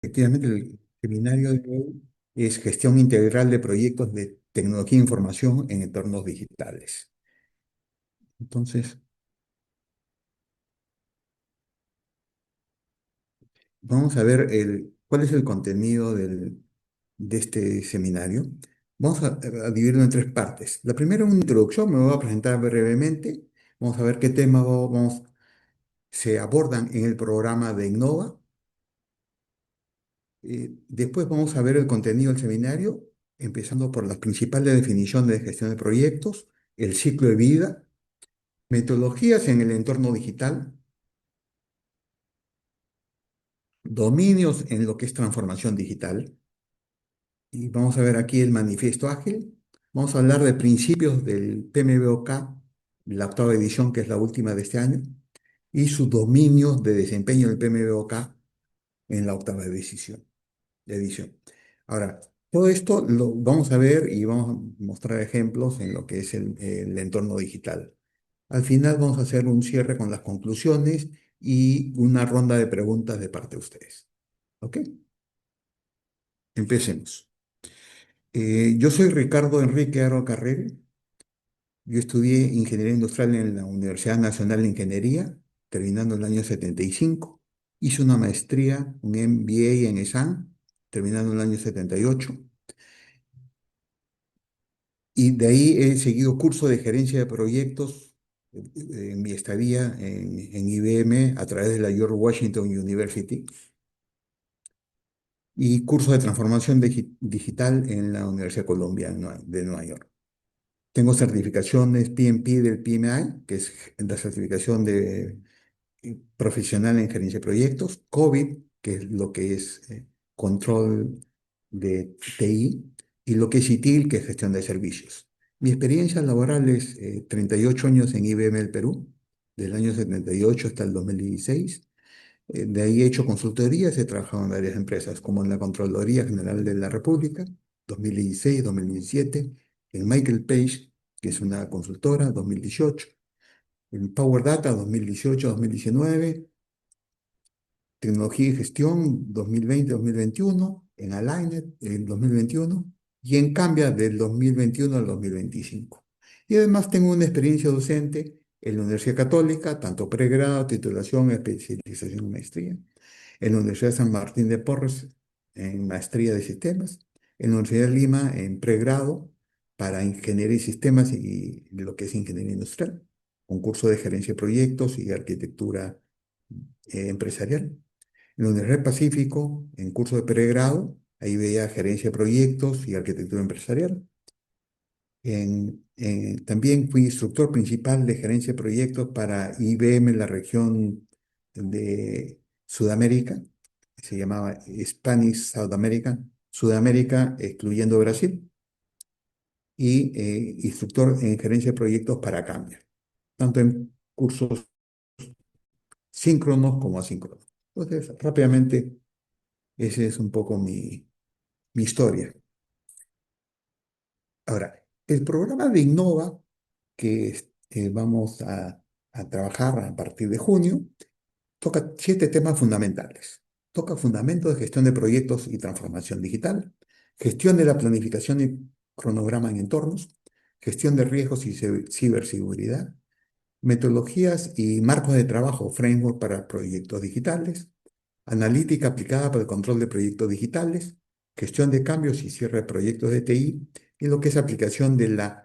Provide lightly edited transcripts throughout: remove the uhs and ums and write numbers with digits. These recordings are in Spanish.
Efectivamente, el seminario de hoy es gestión integral de proyectos de tecnología e información en entornos digitales. Entonces, vamos a ver cuál es el contenido de este seminario. Vamos a dividirlo en tres partes. La primera, una introducción, me voy a presentar brevemente. Vamos a ver qué temas se abordan en el programa de Innova. Después vamos a ver el contenido del seminario, empezando por las principales definiciones de gestión de proyectos, el ciclo de vida, metodologías en el entorno digital, dominios en lo que es transformación digital. Y vamos a ver aquí el manifiesto ágil. Vamos a hablar de principios del PMBOK, la octava edición, que es la última de este año, y sus dominios de desempeño del PMBOK en la octava edición. Ahora, todo esto lo vamos a ver y vamos a mostrar ejemplos en lo que es el entorno digital. Al final vamos a hacer un cierre con las conclusiones y una ronda de preguntas de parte de ustedes. ¿Ok? Empecemos. Yo soy Ricardo Enrique Aro Carrera. Yo estudié Ingeniería Industrial en la Universidad Nacional de Ingeniería, terminando en el año 75. Hice una maestría, un MBA en ESAN, terminando en el año 78. Y de ahí he seguido curso de gerencia de proyectos en mi estadía en IBM a través de la George Washington University y curso de transformación digital en la Universidad de Columbia de Nueva York. Tengo certificaciones PMP del PMI, que es la certificación de profesional en gerencia de proyectos, COVID, que es lo que es control de TI, y lo que es ITIL, que es gestión de servicios. Mi experiencia laboral es 38 años en IBM del Perú, del año 78 hasta el 2016. De ahí he hecho consultorías, he trabajado en varias empresas, como en la Contraloría General de la República, 2016, 2017, en Michael Page, que es una consultora, 2018, en Power Data, 2018-2019, Tecnología y Gestión 2020-2021, en Aligned en 2021 y en Cambia del 2021 al 2025. Y además tengo una experiencia docente en la Universidad Católica, tanto pregrado, titulación, especialización y maestría, en la Universidad de San Martín de Porres en maestría de sistemas, en la Universidad de Lima en pregrado para ingeniería y sistemas y lo que es ingeniería industrial, un curso de gerencia de proyectos y arquitectura empresarial. En la Universidad del Pacífico, en curso de pregrado, ahí veía gerencia de proyectos y arquitectura empresarial. También fui instructor principal de gerencia de proyectos para IBM en la región de Sudamérica, se llamaba Spanish South America, Sudamérica excluyendo Brasil, y instructor en gerencia de proyectos para Cambia, tanto en cursos síncronos como asíncronos. Entonces, rápidamente, ese es un poco mi historia. Ahora, el programa de Innova que vamos a trabajar a partir de junio toca 7 temas fundamentales. Toca fundamentos de gestión de proyectos y transformación digital, gestión de la planificación y cronograma en entornos, gestión de riesgos y ciberseguridad, metodologías y marcos de trabajo, framework para proyectos digitales, analítica aplicada para el control de proyectos digitales, gestión de cambios y cierre de proyectos de TI, y lo que es aplicación de la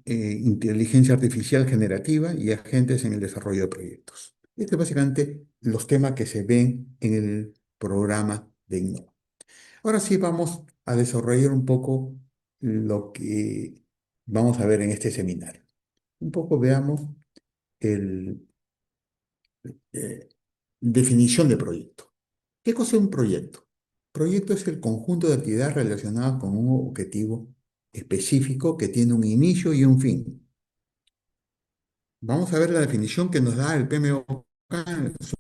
inteligencia artificial generativa y agentes en el desarrollo de proyectos. Este es básicamente los temas que se ven en el programa de Innova. Ahora sí vamos a desarrollar un poco lo que vamos a ver en este seminario. Un poco veamos el eh, definición de proyecto. ¿Qué cosa es un proyecto? Proyecto es el conjunto de actividades relacionadas con un objetivo específico que tiene un inicio y un fin. Vamos a ver la definición que nos da el PMOK en su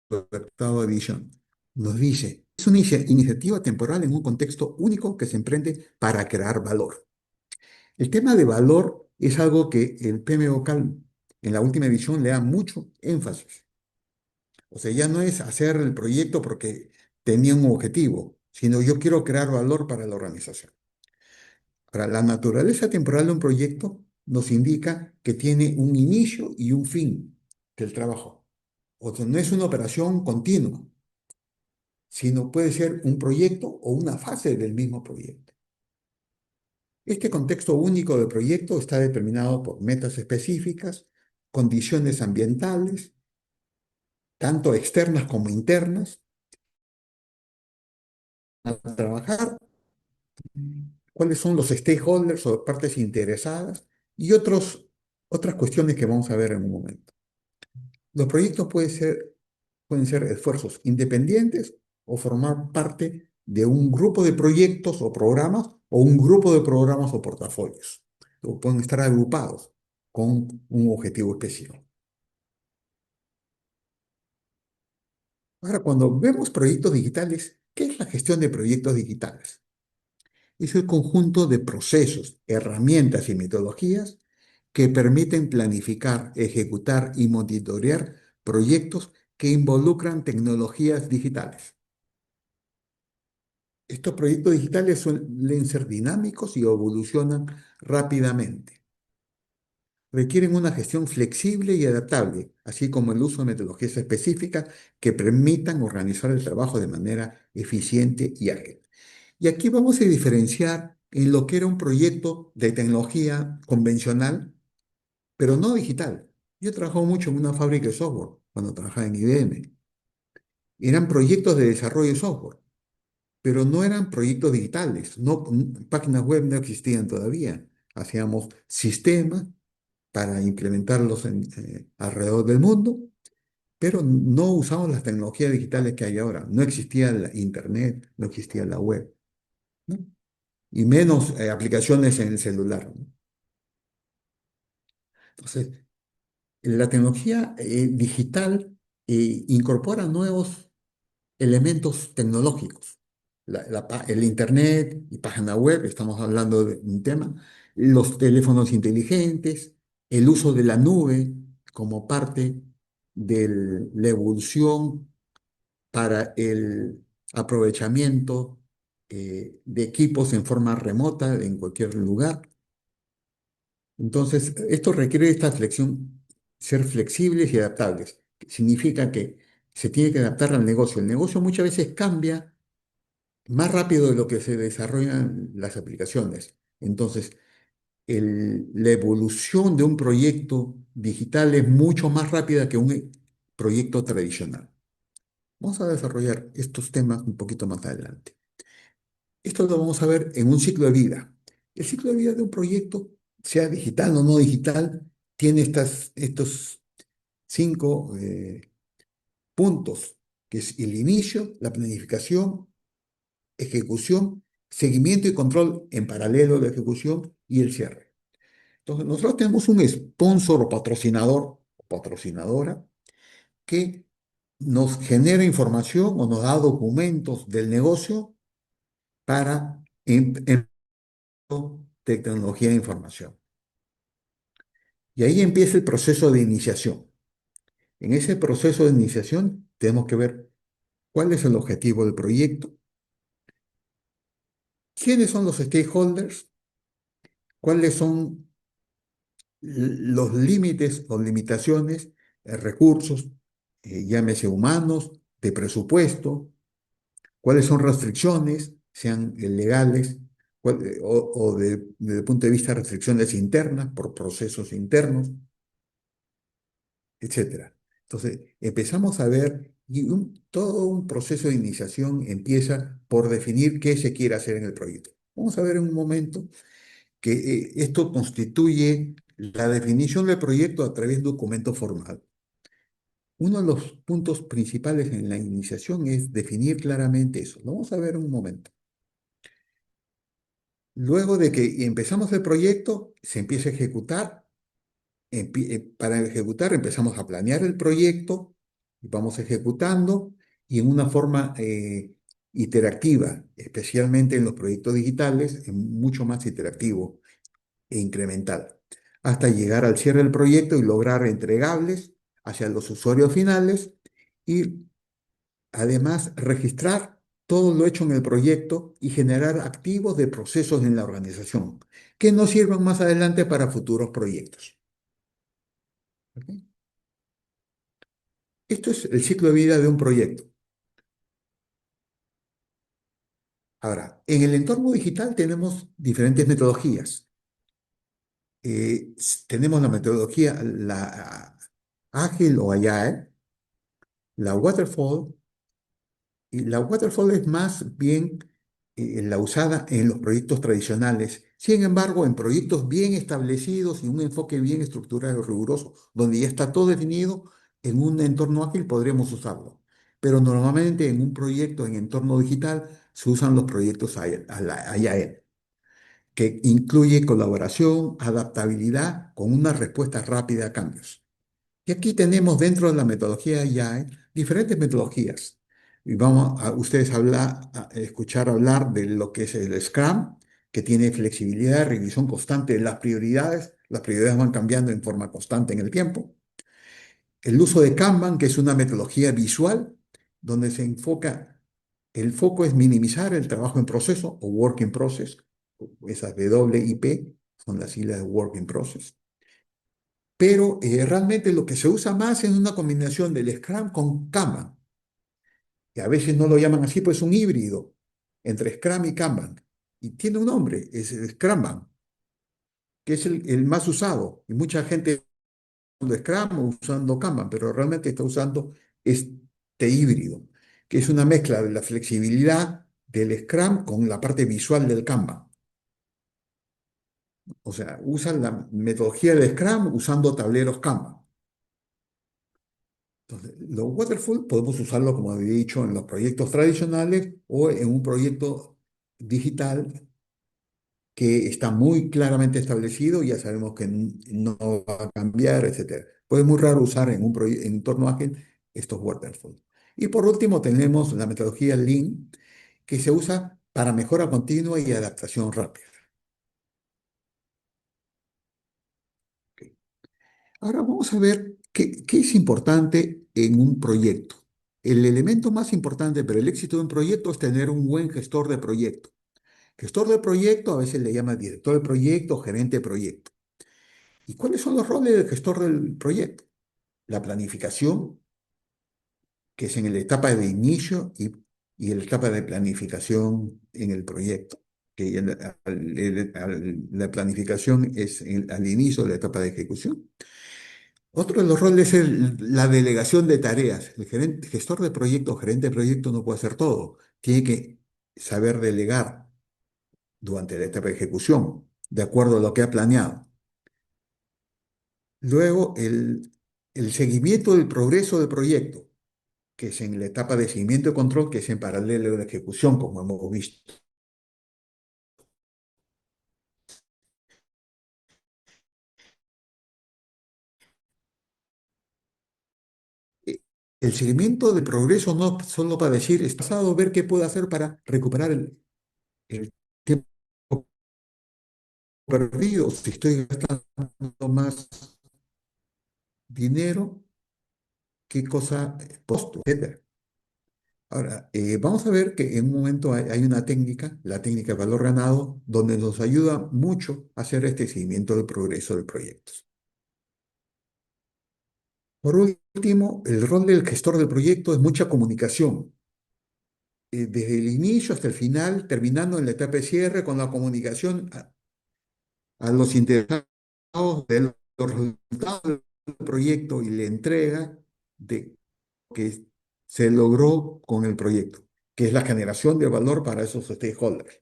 octava edición. Nos dice, es una iniciativa temporal en un contexto único que se emprende para crear valor. El tema de valor es algo que el PMOK en la última edición le da mucho énfasis. O sea, ya no es hacer el proyecto porque tenía un objetivo, sino yo quiero crear valor para la organización. Ahora, la naturaleza temporal de un proyecto nos indica que tiene un inicio y un fin del trabajo. O sea, no es una operación continua, sino puede ser un proyecto o una fase del mismo proyecto. Este contexto único de proyecto está determinado por metas específicas, condiciones ambientales, tanto externas como internas, a trabajar, cuáles son los stakeholders o partes interesadas y otras cuestiones que vamos a ver en un momento. Los proyectos pueden ser esfuerzos independientes o formar parte de un grupo de proyectos o programas o un grupo de programas o portafolios. O pueden estar agrupados con un objetivo específico. Ahora, cuando vemos proyectos digitales, ¿qué es la gestión de proyectos digitales? Es el conjunto de procesos, herramientas y metodologías que permiten planificar, ejecutar y monitorear proyectos que involucran tecnologías digitales. Estos proyectos digitales suelen ser dinámicos y evolucionan rápidamente. Requieren una gestión flexible y adaptable, así como el uso de metodologías específicas que permitan organizar el trabajo de manera eficiente y ágil. Y aquí vamos a diferenciar en lo que era un proyecto de tecnología convencional, pero no digital. Yo he trabajado mucho en una fábrica de software cuando trabajaba en IBM. Eran proyectos de desarrollo de software, pero no eran proyectos digitales. No, páginas web no existían todavía. Hacíamos sistemas para implementarlos alrededor del mundo, pero no usamos las tecnologías digitales que hay ahora. No existía la Internet, no existía la web, ¿no? Y menos aplicaciones en el celular, ¿no? Entonces, la tecnología digital incorpora nuevos elementos tecnológicos. El Internet y página web, estamos hablando de un tema, los teléfonos inteligentes, el uso de la nube como parte de la evolución para el aprovechamiento de equipos en forma remota en cualquier lugar. Entonces, esto requiere esta flexión, ser flexibles y adaptables. Significa que se tiene que adaptar al negocio. El negocio muchas veces cambia más rápido de lo que se desarrollan las aplicaciones. Entonces, la evolución de un proyecto digital es mucho más rápida que un proyecto tradicional. Vamos a desarrollar estos temas un poquito más adelante. Esto lo vamos a ver en un ciclo de vida. El ciclo de vida de un proyecto, sea digital o no digital, tiene estos cinco puntos, que es el inicio, la planificación, ejecución, seguimiento y control en paralelo de la ejecución y el cierre. Entonces, nosotros tenemos un sponsor o patrocinador o patrocinadora que nos genera información o nos da documentos del negocio para tecnología de información. Y ahí empieza el proceso de iniciación. En ese proceso de iniciación tenemos que ver cuál es el objetivo del proyecto, quiénes son los stakeholders, cuáles son los límites o limitaciones, recursos, llámese humanos, de presupuesto, cuáles son restricciones, sean legales, o desde el punto de vista de restricciones internas, por procesos internos, etcétera. Entonces, empezamos a ver, y todo un proceso de iniciación empieza por definir qué se quiere hacer en el proyecto. Vamos a ver en un momento que esto constituye la definición del proyecto a través de un documento formal. Uno de los puntos principales en la iniciación es definir claramente eso. Lo vamos a ver en un momento. Luego de que empezamos el proyecto, se empieza a ejecutar. Para ejecutar empezamos a planear el proyecto, y vamos ejecutando y en una forma interactiva, especialmente en los proyectos digitales, es mucho más interactivo e incremental, hasta llegar al cierre del proyecto y lograr entregables hacia los usuarios finales y además registrar todo lo hecho en el proyecto y generar activos de procesos en la organización que nos sirvan más adelante para futuros proyectos. ¿Ok? Esto es el ciclo de vida de un proyecto. Ahora, en el entorno digital tenemos diferentes metodologías. Tenemos la metodología, la ágil o agile, la waterfall, y la waterfall es más bien la usada en los proyectos tradicionales. Sin embargo, en proyectos bien establecidos y un enfoque bien estructurado y riguroso, donde ya está todo definido, en un entorno ágil podremos usarlo. Pero normalmente en un proyecto en entorno digital se usan los proyectos agile, que incluye colaboración, adaptabilidad con una respuesta rápida a cambios. Y aquí tenemos dentro de la metodología Agile diferentes metodologías. Y vamos a ustedes a escuchar hablar de lo que es el Scrum, que tiene flexibilidad, revisión constante de las prioridades. Las prioridades van cambiando en forma constante en el tiempo. El uso de Kanban, que es una metodología visual, donde se enfoca, el foco es minimizar el trabajo en proceso o work in process. Esas WIP son las siglas de work in process. Pero realmente lo que se usa más es una combinación del Scrum con Kanban, que a veces no lo llaman así, pues es un híbrido entre Scrum y Kanban. Y tiene un nombre, es el Scrumban, que es el más usado. Y mucha gente usando Scrum o usando Kanban, pero realmente está usando este híbrido, que es una mezcla de la flexibilidad del Scrum con la parte visual del Kanban. O sea, usan la metodología del Scrum usando tableros Kanban. Entonces, los waterfall podemos usarlo, como había dicho, en los proyectos tradicionales o en un proyecto digital que está muy claramente establecido, ya sabemos que no va a cambiar, etcétera. Pues es muy raro usar en un en entorno ágil estos waterfall. Y por último tenemos la metodología Lean, que se usa para mejora continua y adaptación rápida. Ok. Ahora vamos a ver qué es importante en un proyecto. El elemento más importante para el éxito de un proyecto es tener un buen gestor de proyecto. Gestor de proyecto a veces le llama director de proyecto, gerente de proyecto. ¿Y cuáles son los roles del gestor del proyecto? La planificación, que es en la etapa de inicio y la etapa de planificación en el proyecto. Que la planificación es al inicio de la etapa de ejecución. Otro de los roles es la delegación de tareas. El gestor de proyecto, gerente de proyecto no puede hacer todo. Tiene que saber delegar durante la etapa de ejecución, de acuerdo a lo que ha planeado. Luego, el seguimiento del progreso del proyecto, que es en la etapa de seguimiento y control, que es en paralelo a la ejecución, como hemos visto. Eh, El seguimiento de progreso no solo para decir, es pasado, ver qué puedo hacer para recuperar el tiempo perdido, si estoy gastando más dinero, qué cosa posto, etcétera. Ahora, vamos a ver que en un momento hay una técnica, la técnica de valor ganado, donde nos ayuda mucho a hacer este seguimiento del progreso de proyectos. Por último, el rol del gestor del proyecto es mucha comunicación, desde el inicio hasta el final, terminando en la etapa de cierre con la comunicación a los interesados de los resultados del proyecto y la entrega de que se logró con el proyecto, que es la generación de valor para esos stakeholders.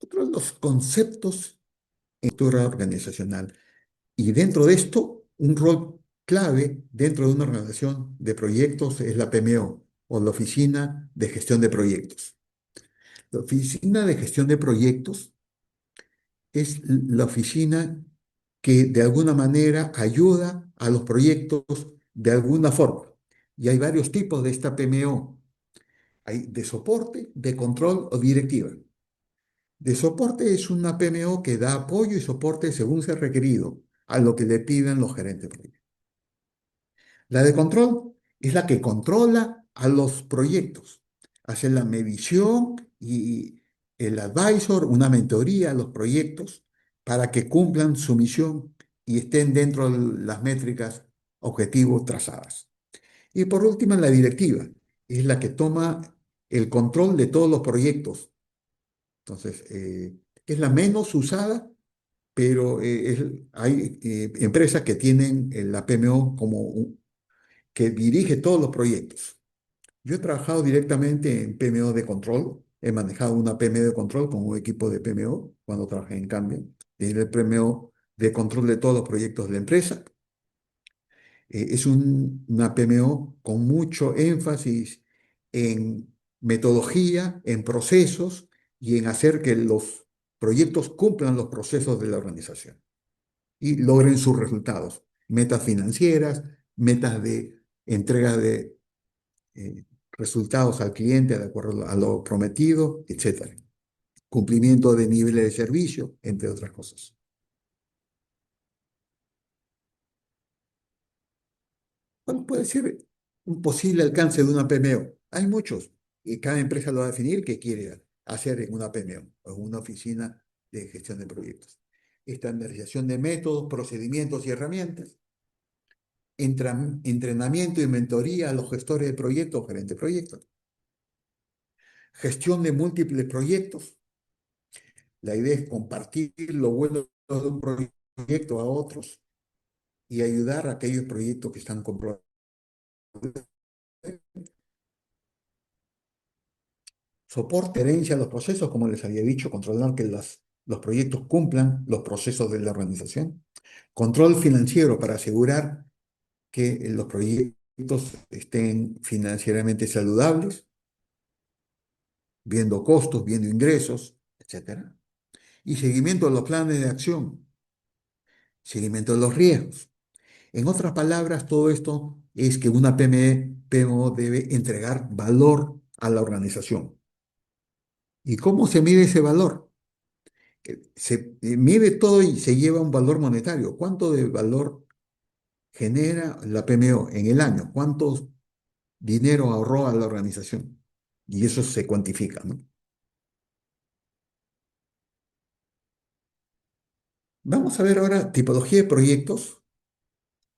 Otro de los conceptos en cultura organizacional. Y dentro de esto, un rol clave dentro de una organización de proyectos es la PMO o la Oficina de Gestión de Proyectos. La Oficina de Gestión de Proyectos es la oficina que de alguna manera ayuda a los proyectos de alguna forma. Y hay varios tipos de esta PMO. Hay de soporte, de control o directiva. De soporte es una PMO que da apoyo y soporte según sea requerido a lo que le pidan los gerentes de proyecto. La de control es la que controla a los proyectos, hace la medición y el advisor, una mentoría a los proyectos para que cumplan su misión y estén dentro de las métricas objetivos trazadas. Y por último, la directiva es la que toma el control de todos los proyectos. Entonces, es la menos usada, pero hay empresas que tienen la PMO como que dirige todos los proyectos. Yo he trabajado directamente en PMO de control, he manejado una PMO de control con un equipo de PMO cuando trabajé en Cambio. Era el PMO de control de todos los proyectos de la empresa. Es una PMO con mucho énfasis en metodología, en procesos y en hacer que los proyectos cumplan los procesos de la organización y logren sus resultados, metas financieras, metas de entrega de resultados al cliente de acuerdo a lo prometido, etcétera. Cumplimiento de niveles de servicio, entre otras cosas. ¿Cuál puede ser un posible alcance de una PMO? Hay muchos y cada empresa lo va a definir qué quiere hacer en una PMO o en una oficina de gestión de proyectos. Estandarización de métodos, procedimientos y herramientas, entrenamiento y mentoría a los gestores de proyectos, gerentes de proyectos, gestión de múltiples proyectos. La idea es compartir lo bueno de un proyecto a otros y ayudar a aquellos proyectos que están con problemas. Soporte, herencia a los procesos, como les había dicho, controlar que los proyectos cumplan los procesos de la organización. Control financiero para asegurar que los proyectos estén financieramente saludables, viendo costos, viendo ingresos, etcétera. Y seguimiento de los planes de acción, seguimiento de los riesgos. En otras palabras, todo esto es que una PMO debe entregar valor a la organización. ¿Y cómo se mide ese valor? Se mide todo y se lleva un valor monetario. ¿Cuánto de valor genera la PMO en el año? ¿Cuánto dinero ahorró a la organización? Y eso se cuantifica, ¿no? Vamos a ver ahora tipología de proyectos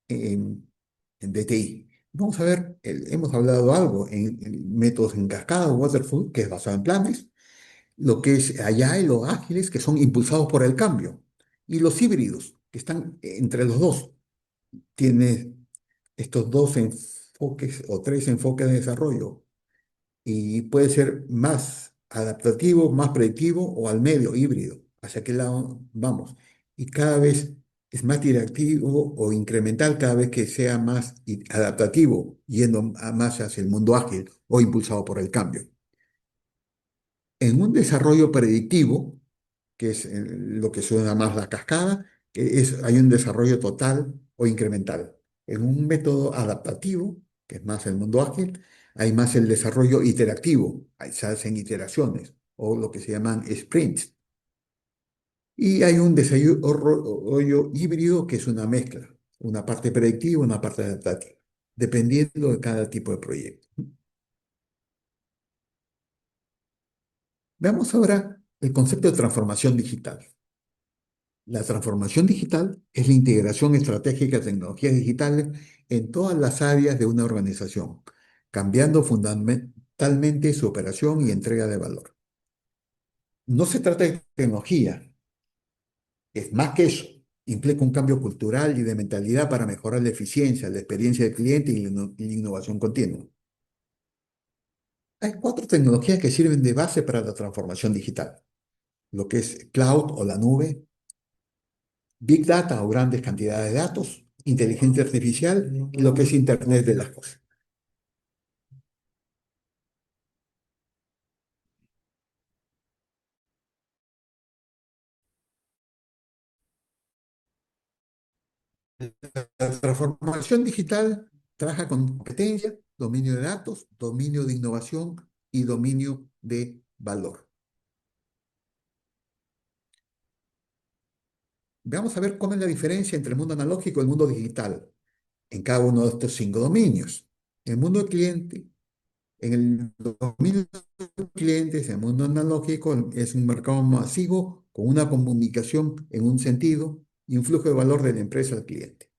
en, en DTI. Vamos a ver, hemos hablado algo en métodos en cascada, Waterfall, que es basado en planes, lo que es Agile o ágiles, que son impulsados por el cambio, y los híbridos, que están entre los dos. Tiene estos dos enfoques o tres enfoques de desarrollo y puede ser más adaptativo, más predictivo o al medio, híbrido. ¿Hacia qué lado vamos? Y cada vez es más directivo o incremental cada vez que sea más adaptativo, yendo más hacia el mundo ágil o impulsado por el cambio. En un desarrollo predictivo, que es lo que suena más la cascada, hay un desarrollo total o incremental. En un método adaptativo, que es más el mundo ágil, hay más el desarrollo iterativo, ahí se hacen iteraciones o lo que se llaman sprints. Y hay un desarrollo híbrido que es una mezcla, una parte predictiva, una parte adaptativa, dependiendo de cada tipo de proyecto. Veamos ahora el concepto de transformación digital. La transformación digital es la integración estratégica de tecnologías digitales en todas las áreas de una organización, cambiando fundamentalmente su operación y entrega de valor. No se trata de tecnología, es más que eso. Implica un cambio cultural y de mentalidad para mejorar la eficiencia, la experiencia del cliente y la innovación continua. Hay cuatro tecnologías que sirven de base para la transformación digital, lo que es cloud o la nube, Big Data o grandes cantidades de datos, inteligencia artificial y lo que es Internet de las cosas. La transformación digital trabaja con competencia, dominio de datos, dominio de innovación y dominio de valor. Vamos a ver cómo es la diferencia entre el mundo analógico y el mundo digital en cada uno de estos cinco dominios. El mundo del cliente, en el dominio de clientes, el mundo analógico es un mercado masivo con una comunicación en un sentido y un flujo de valor de la empresa al cliente.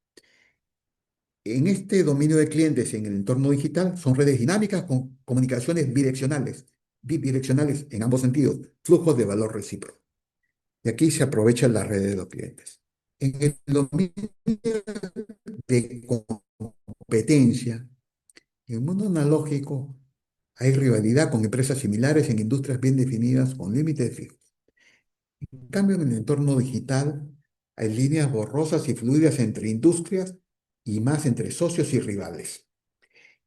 En este dominio de clientes en el entorno digital son redes dinámicas con comunicaciones bidireccionales en ambos sentidos, flujos de valor recíproco. Y aquí se aprovecha la red de los clientes. En el dominio de competencia, en el mundo analógico hay rivalidad con empresas similares en industrias bien definidas con límites fijos. En cambio, en el entorno digital hay líneas borrosas y fluidas entre industrias y más entre socios y rivales.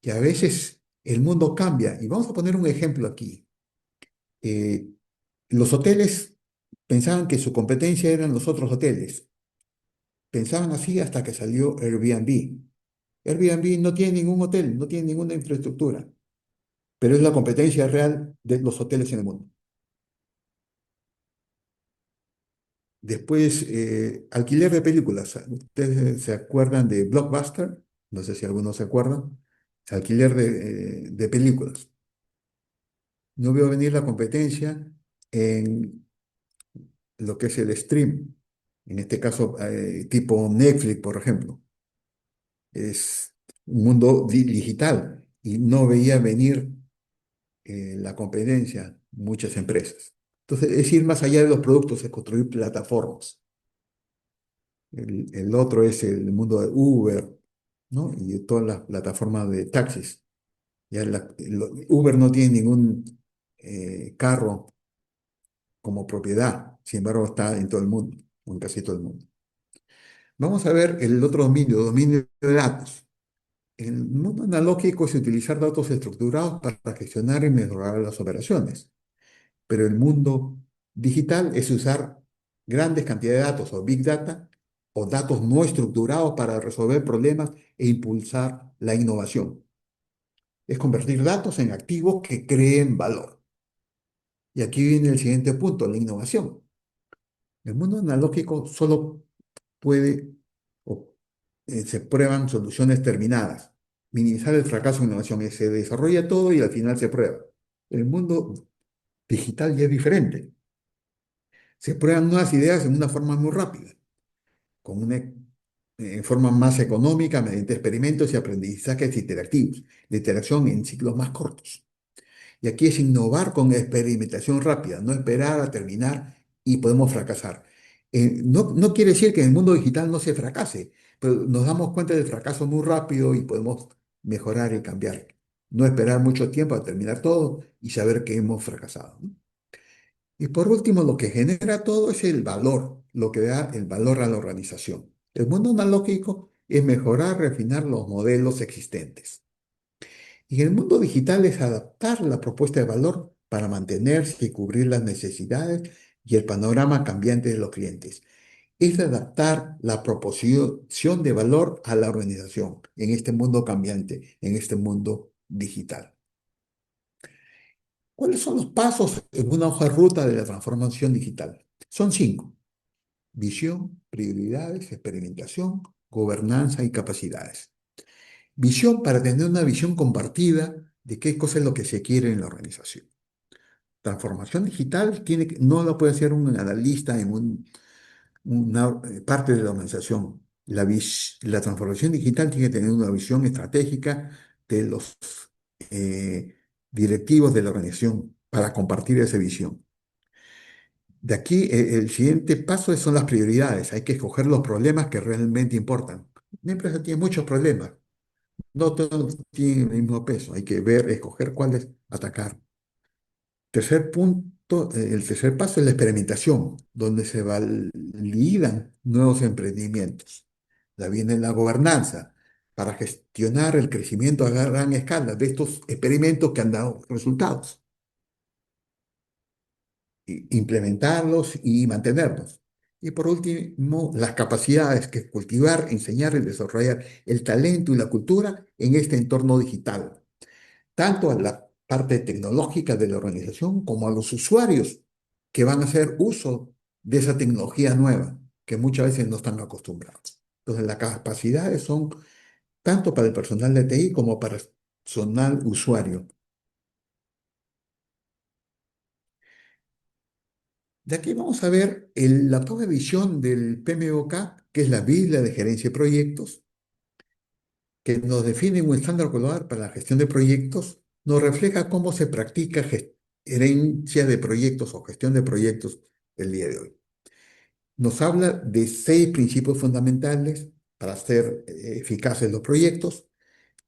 Y a veces el mundo cambia. Y vamos a poner un ejemplo aquí. Eh, los hoteles pensaban que su competencia eran los otros hoteles. Pensaban así hasta que salió Airbnb. Airbnb no tiene ningún hotel, no tiene ninguna infraestructura, pero es la competencia real de los hoteles en el mundo. Después, alquiler de películas. ¿Ustedes se acuerdan de Blockbuster? No sé si algunos se acuerdan. Alquiler de películas. No veo venir la competencia en lo que es el stream. En este caso, tipo Netflix, por ejemplo. Es un mundo digital y no veía venir la competencia muchas empresas. Entonces, es ir más allá de los productos, es construir plataformas. El otro es el mundo de Uber, ¿no? Y de todas las plataformas de taxis. Uber no tiene ningún carro como propiedad, sin embargo está en todo el mundo, o en casi todo el mundo. Vamos a ver el otro dominio de datos. En el mundo analógico es utilizar datos estructurados para gestionar y mejorar las operaciones, pero el mundo digital es usar grandes cantidades de datos o big data o datos no estructurados para resolver problemas e impulsar la innovación. Es convertir datos en activos que creen valor. Y aquí viene el siguiente punto, la innovación. El mundo analógico solo puede o se prueban soluciones terminadas. Minimizar el fracaso en innovación, se desarrolla todo y al final se prueba. El mundo digital ya es diferente. Se prueban nuevas ideas en una forma muy rápida, con una en forma más económica, mediante experimentos y aprendizajes interactivos, de interacción en ciclos más cortos. Y aquí es innovar con experimentación rápida, no esperar a terminar y podemos fracasar. No quiere decir que en el mundo digital no se fracase, pero nos damos cuenta del fracaso muy rápido y podemos mejorar y cambiar. No esperar mucho tiempo a terminar todo y saber que hemos fracasado, ¿no? Y por último, lo que genera todo es el valor, lo que da el valor a la organización. El mundo analógico es mejorar, refinar los modelos existentes. Y el mundo digital es adaptar la propuesta de valor para mantenerse y cubrir las necesidades y el panorama cambiante de los clientes. Es adaptar la proposición de valor a la organización en este mundo cambiante, en este mundo digital. ¿Cuáles son los pasos en una hoja de ruta de la transformación digital? Son cinco: visión, prioridades, experimentación, gobernanza y capacidades. Visión para tener una visión compartida de qué cosa es lo que se quiere en la organización. Transformación digital no la puede hacer un analista en una parte de la organización. La transformación digital tiene que tener una visión estratégica de los eh, directivos de la organización para compartir esa visión. De aquí, el siguiente paso son las prioridades. Hay que escoger los problemas que realmente importan. Una empresa tiene muchos problemas, no todos tienen el mismo peso. Hay que ver, escoger cuáles atacar. Tercer punto, el tercer paso es la experimentación, donde se validan nuevos emprendimientos. Ya viene la gobernanza para gestionar el crecimiento a gran escala de estos experimentos que han dado resultados, implementarlos y mantenerlos. Y por último, las capacidades, que es cultivar, enseñar y desarrollar el talento y la cultura en este entorno digital, tanto a la parte tecnológica de la organización como a los usuarios que van a hacer uso de esa tecnología nueva. que muchas veces no están acostumbrados. Entonces, las capacidades son tanto para el personal de TI como para el personal usuario. De aquí vamos a ver la toma de visión del PMBOK, que es la Biblia de Gerencia de Proyectos, que nos define un estándar global para la gestión de proyectos, nos refleja cómo se practica gerencia de proyectos o gestión de proyectos el día de hoy. Nos habla de 6 principios fundamentales para hacer eficaces los proyectos,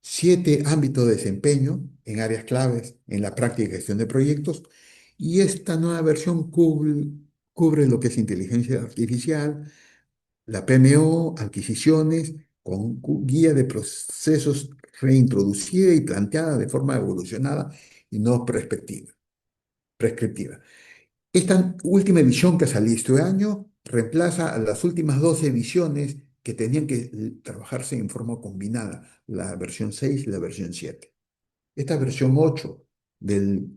7 ámbitos de desempeño en áreas claves en la práctica y gestión de proyectos, y esta nueva versión cubre lo que es inteligencia artificial, la PMO, adquisiciones, con guía de procesos reintroducida y planteada de forma evolucionada y no prescriptiva. Esta última edición que salió este año reemplaza a las últimas 12 ediciones que tenían que trabajarse en forma combinada, la versión 6 y la versión 7. Esta versión 8 del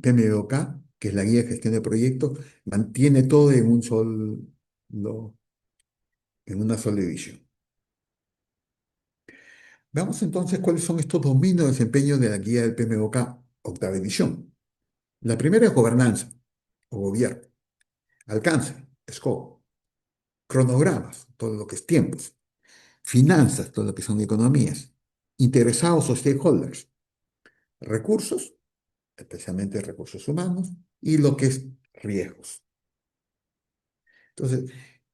PMBOK, que es la guía de gestión de proyectos, mantiene todo en una sola edición. Veamos entonces cuáles son estos dominios de desempeño de la guía del PMBOK, octava edición. La primera es gobernanza o gobierno, alcance, scope, cronogramas, todo lo que es tiempos, finanzas, todo lo que son economías, interesados o stakeholders, recursos, especialmente recursos humanos, y lo que es riesgos. Entonces,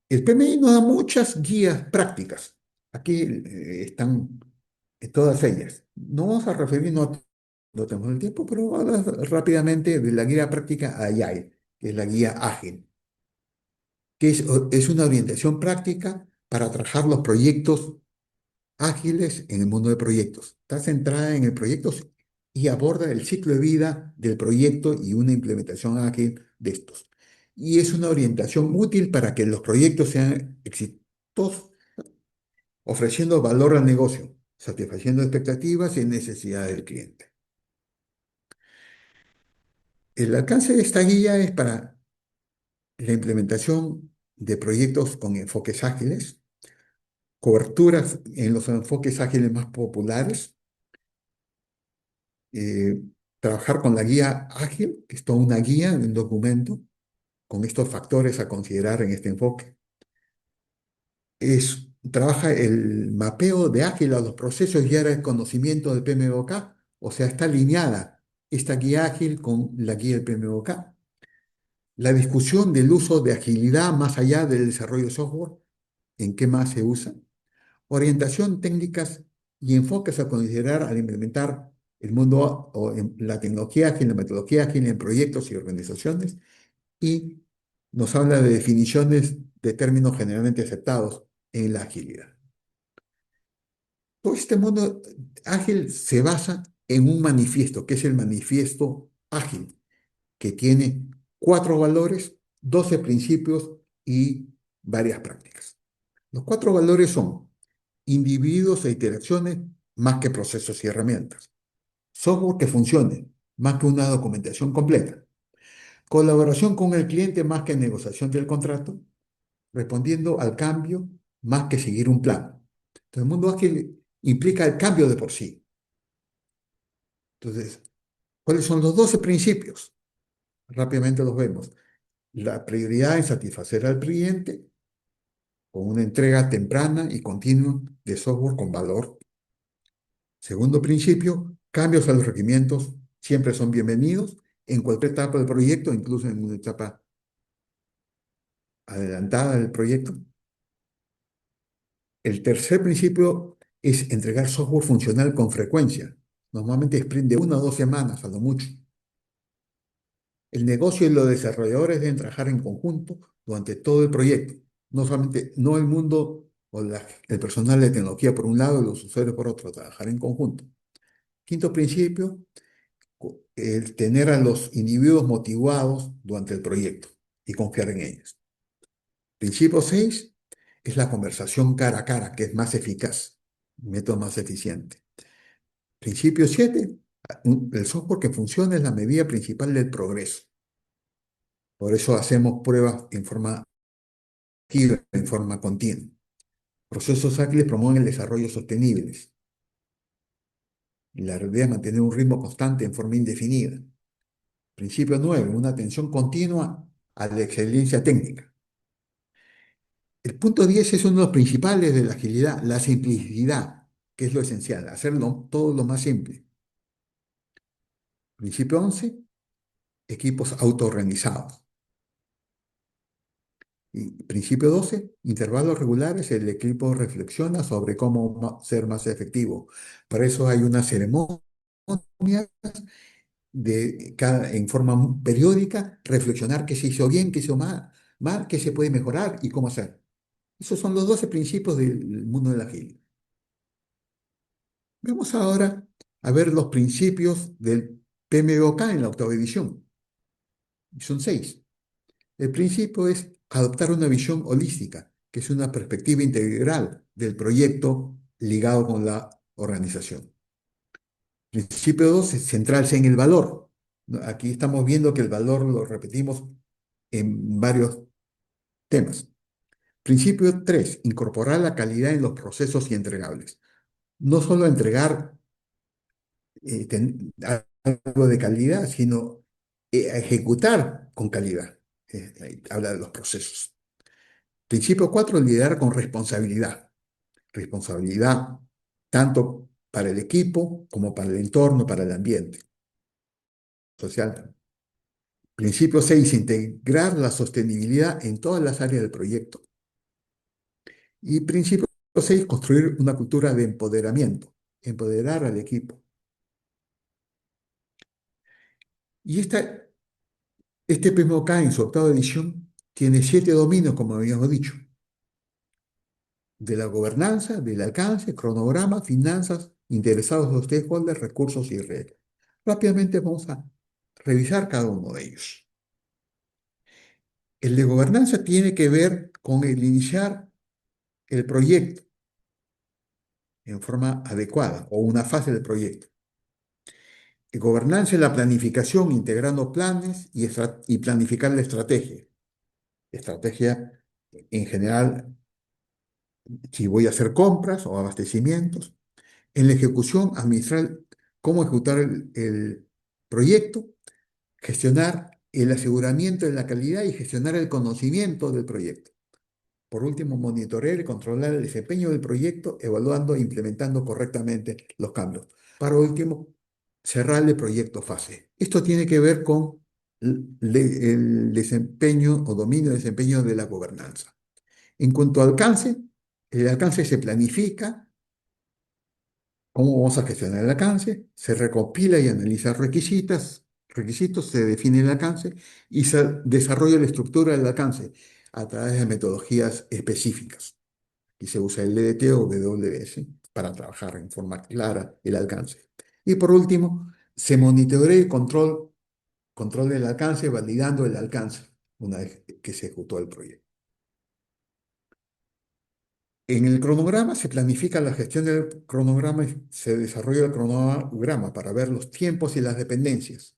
el PMI nos da muchas guías prácticas. Aquí están todas ellas. No vamos a referirnos, no tenemos el tiempo, pero vamos a hablar rápidamente de la guía práctica Agile, que es la guía ágil, que es una orientación práctica para trabajar los proyectos ágiles en el mundo de proyectos. Está centrada en el proyecto y aborda el ciclo de vida del proyecto y una implementación ágil de estos. Y es una orientación útil para que los proyectos sean exitosos, ofreciendo valor al negocio, satisfaciendo expectativas y necesidades del cliente. El alcance de esta guía es para la implementación de proyectos con enfoques ágiles, coberturas en los enfoques ágiles más populares, eh, trabajar con la guía ágil, que es toda una guía, un documento, con estos factores a considerar en este enfoque. Trabaja el mapeo de ágil a los procesos y áreas de conocimiento del PMBOK, o sea, está alineada esta guía ágil con la guía del PMBOK. La discusión del uso de agilidad más allá del desarrollo de software, en qué más se usa. Orientación, técnicas y enfoques a considerar al implementar el mundo o en la tecnología ágil, la metodología ágil en proyectos y organizaciones. Y nos habla de definiciones de términos generalmente aceptados en la agilidad. Todo este mundo ágil se basa en un manifiesto, que es el manifiesto ágil, que tiene 4 valores, 12 principios y varias prácticas. Los 4 valores son individuos e interacciones más que procesos y herramientas. Software que funcione más que una documentación completa. Colaboración con el cliente más que negociación del contrato. Respondiendo al cambio más que seguir un plan. Entonces, el mundo ágil implica el cambio de por sí. Entonces, ¿cuáles son los 12 principios? Rápidamente los vemos. La prioridad en satisfacer al cliente con una entrega temprana y continua de software con valor. Segundo principio, cambios a los requerimientos siempre son bienvenidos en cualquier etapa del proyecto, incluso en una etapa adelantada del proyecto. El tercer principio es entregar software funcional con frecuencia, normalmente sprint de 1 o 2 semanas a lo mucho. El negocio y los desarrolladores deben trabajar en conjunto durante todo el proyecto, no solamente, no el mundo o el personal de tecnología por un lado y los usuarios por otro, trabajar en conjunto. Quinto principio, el tener a los individuos motivados durante el proyecto y confiar en ellos. Principio 6 es la conversación cara a cara, que es más eficaz, un método más eficiente. Principio 7, el software que funciona es la medida principal del progreso. Por eso hacemos pruebas en forma en forma continua. Procesos ágiles promueven el desarrollo sostenible. La idea es mantener un ritmo constante en forma indefinida. Principio 9, una atención continua a la excelencia técnica. El punto 10 es uno de los principales de la agilidad, la simplicidad, que es lo esencial, hacerlo todo lo más simple. Principio 11, equipos autorrealizados. Y principio 12, intervalos regulares, el equipo reflexiona sobre cómo ser más efectivo. Para eso hay una ceremonia en forma periódica, reflexionar qué se hizo bien, qué se hizo mal, qué se puede mejorar y cómo hacer. Esos son los 12 principios del mundo del ágil. Vamos ahora a ver los principios del PMBOK en la octava edición. Y son 6. El principio es adoptar una visión holística, que es una perspectiva integral del proyecto ligado con la organización. Principio 2 es centrarse en el valor. ¿No? Aquí estamos viendo que el valor lo repetimos en varios temas. Principio 3, incorporar la calidad en los procesos y entregables. No solo entregar algo de calidad, sino ejecutar con calidad. Habla de los procesos. Principio 4, liderar con responsabilidad. Responsabilidad tanto para el equipo como para el entorno, para el ambiente social. Principio 6, integrar la sostenibilidad en todas las áreas del proyecto. Y principio 6, construir una cultura de empoderamiento, empoderar al equipo. Y este PMOK en su octava edición tiene 7 dominios, como habíamos dicho, de la gobernanza, del alcance, cronograma, finanzas, interesados los stakeholders, recursos y reglas. Rápidamente vamos a revisar cada uno de ellos. El de gobernanza tiene que ver con el iniciar el proyecto en forma adecuada o una fase del proyecto. Gobernanza es la planificación, integrando planes y planificar la estrategia. Estrategia en general, si voy a hacer compras o abastecimientos. En la ejecución, administrar cómo ejecutar el proyecto, gestionar el aseguramiento de la calidad y gestionar el conocimiento del proyecto. Por último, monitorear y controlar el desempeño del proyecto, evaluando e implementando correctamente los cambios. Para último, cerrar el proyecto fase. Esto tiene que ver con el desempeño o dominio de desempeño de la gobernanza. En cuanto al alcance, el alcance se planifica. ¿Cómo vamos a gestionar el alcance? Se recopila y analiza requisitos, se define el alcance y se desarrolla la estructura del alcance a través de metodologías específicas. Y se usa el DDT o WS para trabajar en forma clara el alcance. Y por último, se monitorea y control del alcance, validando el alcance una vez que se ejecutó el proyecto. En el cronograma se planifica la gestión del cronograma y se desarrolla el cronograma para ver los tiempos y las dependencias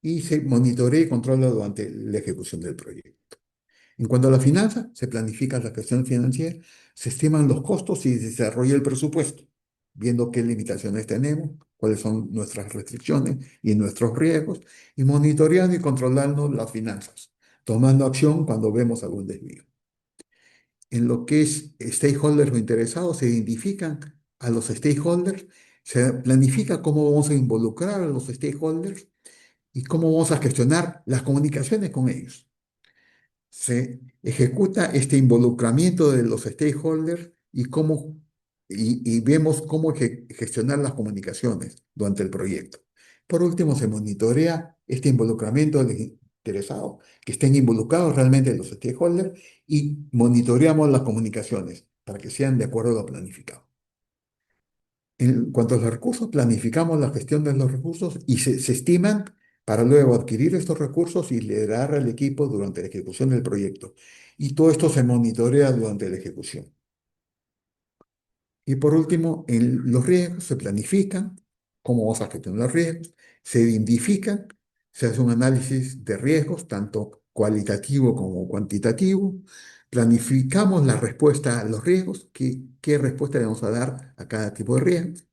y se monitorea y controla durante la ejecución del proyecto. En cuanto a la finanza, se planifica la gestión financiera, se estiman los costos y se desarrolla el presupuesto, viendo qué limitaciones tenemos, cuáles son nuestras restricciones y nuestros riesgos, y monitoreando y controlando las finanzas, tomando acción cuando vemos algún desvío. En lo que es stakeholders o interesados, se identifican a los stakeholders, se planifica cómo vamos a involucrar a los stakeholders y cómo vamos a gestionar las comunicaciones con ellos. Se ejecuta este involucramiento de los stakeholders y vemos cómo gestionar las comunicaciones durante el proyecto. Por último, se monitorea este involucramiento de los interesados, que estén involucrados realmente los stakeholders y monitoreamos las comunicaciones para que sean de acuerdo a lo planificado. En cuanto a los recursos, planificamos la gestión de los recursos y se estiman para luego adquirir estos recursos y liderar al equipo durante la ejecución del proyecto. Y todo esto se monitorea durante la ejecución. Y por último, en los riesgos se planifican, cómo vamos a gestionar los riesgos, se identifican, se hace un análisis de riesgos, tanto cualitativo como cuantitativo, Planificamos la respuesta a los riesgos, qué respuesta le vamos a dar a cada tipo de riesgo.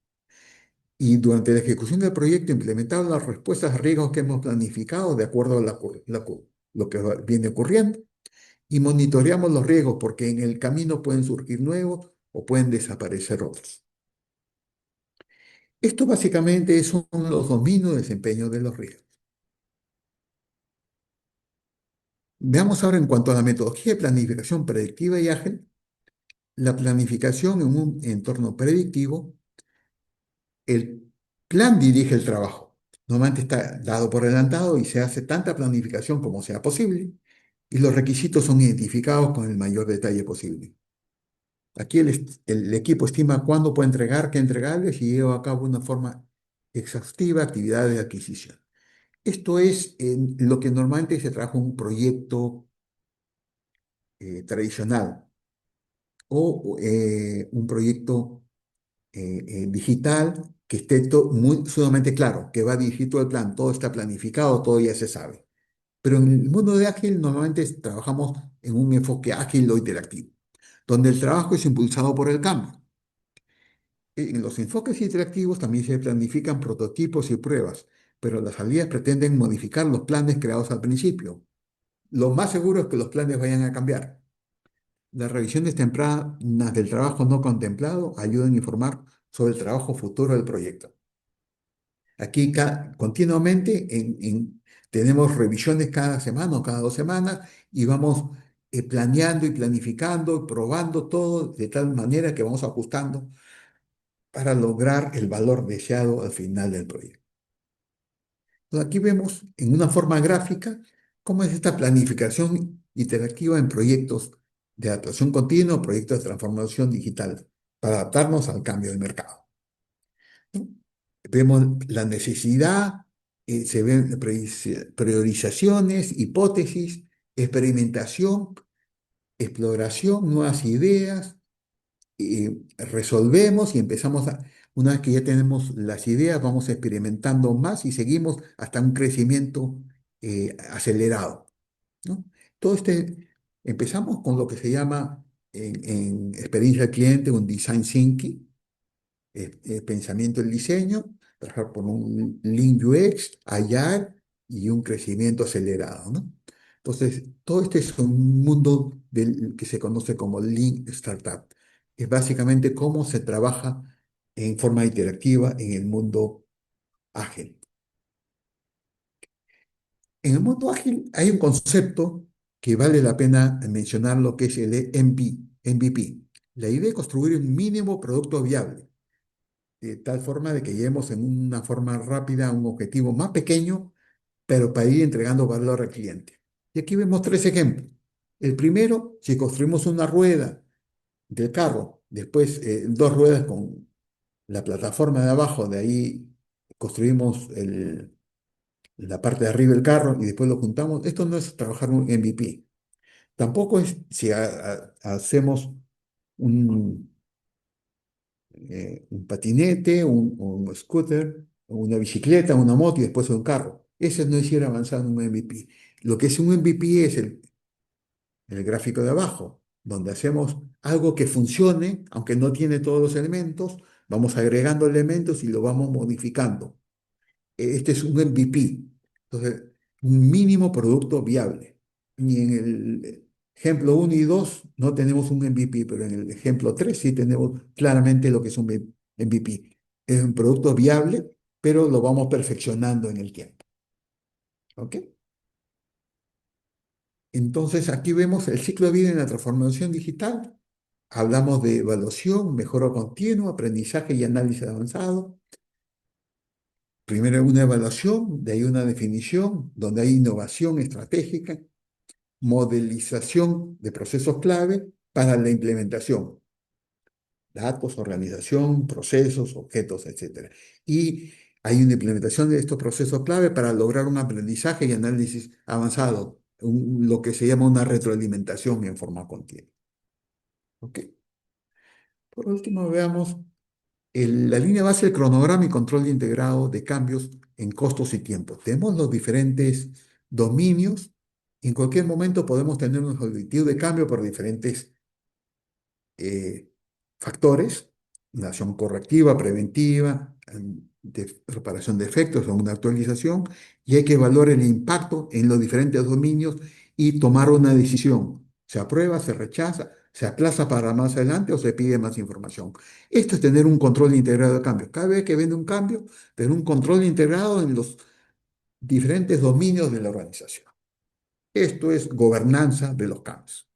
Y durante la ejecución del proyecto implementamos las respuestas a riesgos que hemos planificado de acuerdo a lo que viene ocurriendo. Y monitoreamos los riesgos porque en el camino pueden surgir nuevos o pueden desaparecer otros. Esto básicamente son los dominios de desempeño de los riesgos. Veamos ahora en cuanto a la metodología de planificación predictiva y ágil. La planificación en un entorno predictivo, el plan dirige el trabajo. Normalmente está dado por adelantado y se hace tanta planificación como sea posible y los requisitos son identificados con el mayor detalle posible. Aquí el equipo estima cuándo puede entregar, qué entregarles y lleva a cabo una forma exhaustiva actividades de adquisición. Esto es lo que normalmente se trabaja en un proyecto tradicional o un proyecto digital que esté muy sumamente claro, que va dirigido todo el plan, todo está planificado, todo ya se sabe. Pero en el mundo de ágil normalmente trabajamos en un enfoque ágil o interactivo, donde el trabajo es impulsado por el cambio. En los enfoques interactivos también se planifican prototipos y pruebas, pero las salidas pretenden modificar los planes creados al principio. Lo más seguro es que los planes vayan a cambiar. Las revisiones tempranas del trabajo no contemplado ayudan a informar sobre el trabajo futuro del proyecto. Aquí continuamente tenemos revisiones cada semana o cada 2 semanas y vamos planeando y planificando y probando todo de tal manera que vamos ajustando para lograr el valor deseado al final del proyecto. Entonces, aquí vemos en una forma gráfica cómo es esta planificación interactiva en proyectos de adaptación continua, proyectos de transformación digital, para adaptarnos al cambio del mercado. ¿No? Vemos la necesidad, se ven priorizaciones, hipótesis, experimentación, exploración, nuevas ideas, resolvemos y una vez que ya tenemos las ideas, vamos experimentando más y seguimos hasta un crecimiento acelerado, ¿no? Todo empezamos con lo que se llama en experiencia del cliente un design thinking, pensamiento del diseño, trabajar por un Lean UX, Agile y un crecimiento acelerado, ¿no? Entonces, todo este es un mundo que se conoce como Lean Startup. Es básicamente cómo se trabaja en forma interactiva en el mundo ágil. En el mundo ágil hay un concepto que vale la pena mencionar, lo que es el MVP. La idea es construir un mínimo producto viable de tal forma de que lleguemos en una forma rápida a un objetivo más pequeño, pero para ir entregando valor al cliente. Y aquí vemos 3 ejemplos. El primero, si construimos una rueda del carro, después 2 ruedas con la plataforma de abajo, de ahí construimos la parte de arriba del carro y después lo juntamos. Esto no es trabajar un MVP. Tampoco es si hacemos un, un patinete, un scooter, una bicicleta, una moto y después un carro. Ese no es ir avanzando en un MVP. Lo que es un MVP es el gráfico de abajo, donde hacemos algo que funcione, aunque no tiene todos los elementos, vamos agregando elementos y lo vamos modificando. Este es un MVP. Entonces, un mínimo producto viable. Y en el ejemplo 1 y 2 no tenemos un MVP, pero en el ejemplo 3 sí tenemos claramente lo que es un MVP. Es un producto viable, pero lo vamos perfeccionando en el tiempo. ¿Ok? Entonces, aquí vemos el ciclo de vida en la transformación digital. Hablamos de evaluación, mejora continua, aprendizaje y análisis avanzado. Primero una evaluación, de ahí una definición, donde hay innovación estratégica, modelización de procesos clave para la implementación, datos, organización, procesos, objetos, etcétera. Y hay una implementación de estos procesos clave para lograr un aprendizaje y análisis avanzado, lo que se llama una retroalimentación en forma continua. ¿Ok? Por último, veamos la línea base del cronograma y control integrado de cambios en costos y tiempos. Tenemos los diferentes dominios En cualquier momento podemos tener un objetivo de cambio por diferentes eh, factores, una acción correctiva, preventiva, de reparación de efectos o una actualización, y hay que evaluar el impacto en los diferentes dominios y tomar una decisión. ¿Se aprueba, se rechaza, se aplaza para más adelante o se pide más información? Esto es tener un control integrado de cambios. Cada vez que viene un cambio, tener un control integrado en los diferentes dominios de la organización. Esto es gobernanza de los cambios.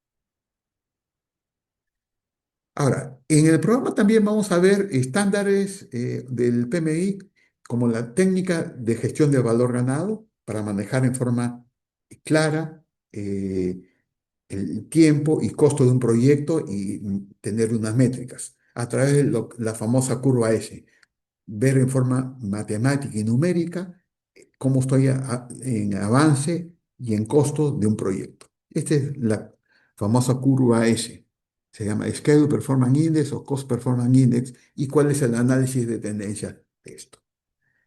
Ahora, en el programa también vamos a ver estándares del PMI como la técnica de gestión de valor ganado para manejar en forma clara eh, el tiempo y costo de un proyecto y tener unas métricas a través de la famosa curva S, ver en forma matemática y numérica cómo estoy en avance y en costo de un proyecto. Esta es la famosa curva S. Se llama Schedule Performance Index o Cost Performance Index. ¿Y cuál es el análisis de tendencia de esto?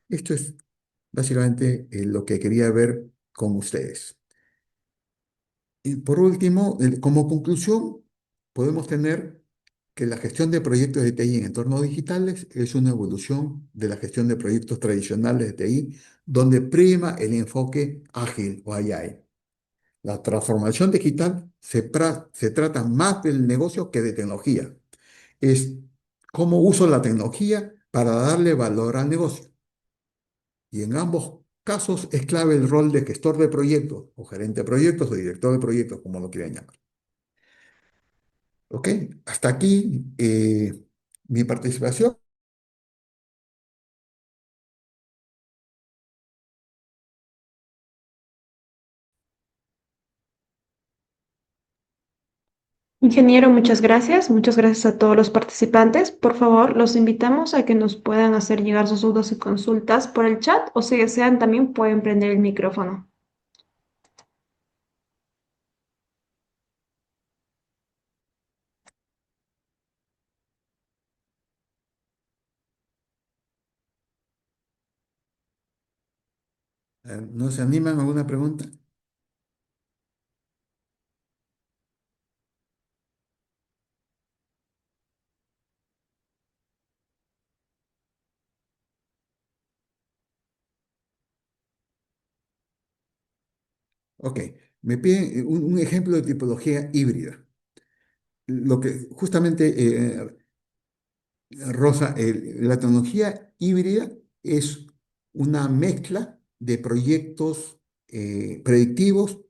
Esto es básicamente lo que quería ver con ustedes. Y por último, como conclusión, podemos tener que la gestión de proyectos de TI en entornos digitales es una evolución de la gestión de proyectos tradicionales de TI, donde prima el enfoque ágil o AI. La transformación digital se trata más del negocio que de tecnología. Es cómo uso la tecnología para darle valor al negocio. Y en ambos casos es clave el rol de gestor de proyectos, o gerente de proyectos, o director de proyectos, como lo quieran llamar. ¿Ok? Hasta aquí mi participación. Ingeniero, muchas gracias. Muchas gracias a todos los participantes. Por favor, los invitamos a que nos puedan hacer llegar sus dudas y consultas por el chat o si desean también pueden prender el micrófono. ¿No se animan a alguna pregunta? Ok. Me piden un ejemplo de tipología híbrida. Lo que justamente, Rosa, la tecnología híbrida es una mezcla de proyectos predictivos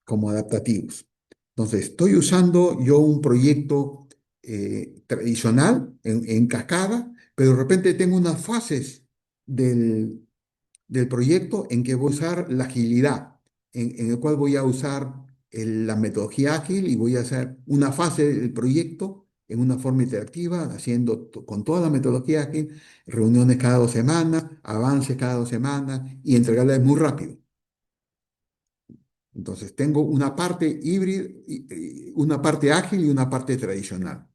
como adaptativos. Entonces, estoy usando yo un proyecto tradicional en cascada, pero de repente tengo unas fases del proyecto en que voy a usar la agilidad, en el cual voy a usar la metodología ágil y voy a hacer una fase del proyecto en una forma interactiva, haciendo con toda la metodología ágil, reuniones cada 2 semanas, avances cada 2 semanas y entregarlas muy rápido. Entonces, tengo una parte híbrida, una parte ágil y una parte tradicional.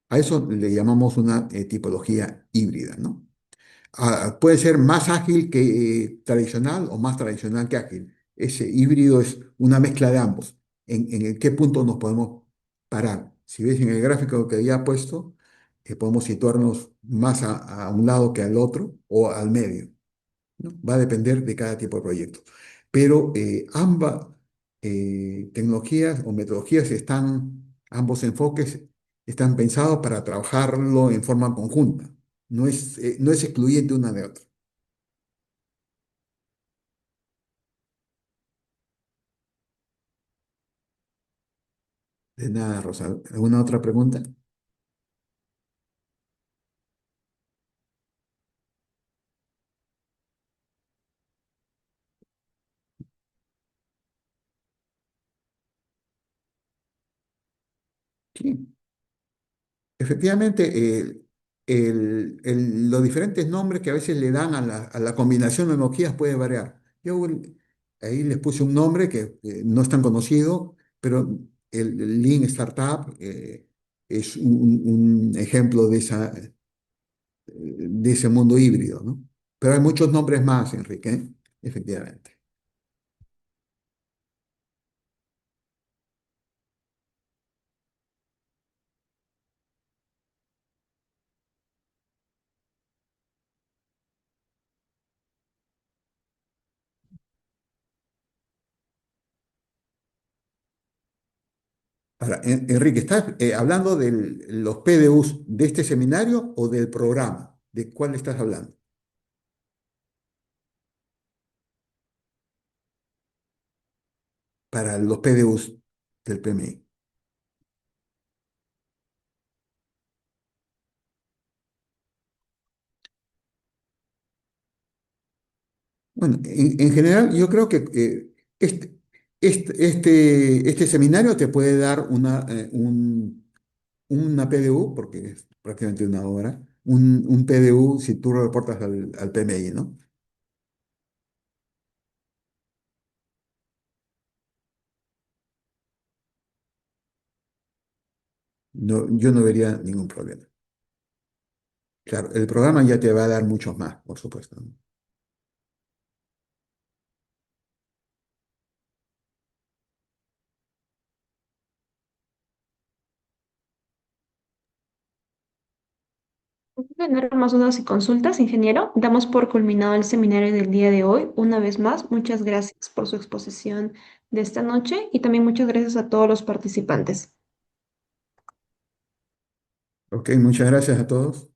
A eso le llamamos una tipología híbrida, ¿no? Puede ser más ágil que tradicional o más tradicional que ágil. Ese híbrido es una mezcla de ambos. ¿En qué punto nos podemos parar? Si ves en el gráfico que había puesto, podemos situarnos más a un lado que al otro o al medio, ¿no? Va a depender de cada tipo de proyecto. Pero ambas tecnologías o metodologías ambos enfoques están pensados para trabajarlo en forma conjunta. No es excluyente una de otra. De nada, Rosa. ¿Alguna otra pregunta? Sí. Efectivamente, los diferentes nombres que a veces le dan a la combinación de tecnologías puede variar. Ahí les puse un nombre que no es tan conocido, pero el Lean Startup es un ejemplo de ese mundo híbrido, ¿no? Pero hay muchos nombres más, Enrique, ¿eh? efectivamente. Ahora, Enrique, ¿estás hablando de los PDUs de este seminario o del programa? ¿De cuál estás hablando? Para los PDUs del PMI. Bueno, en general yo creo que este seminario te puede dar una PDU, porque es prácticamente una hora, un PDU si tú lo reportas al PMI, ¿no? No, yo no vería ningún problema. Claro, el programa ya te va a dar muchos más, por supuesto, ¿no? Si tener más dudas y consultas, ingeniero, damos por culminado el seminario del día de hoy. Una vez más, muchas gracias por su exposición de esta noche y también muchas gracias a todos los participantes. Ok, muchas gracias a todos.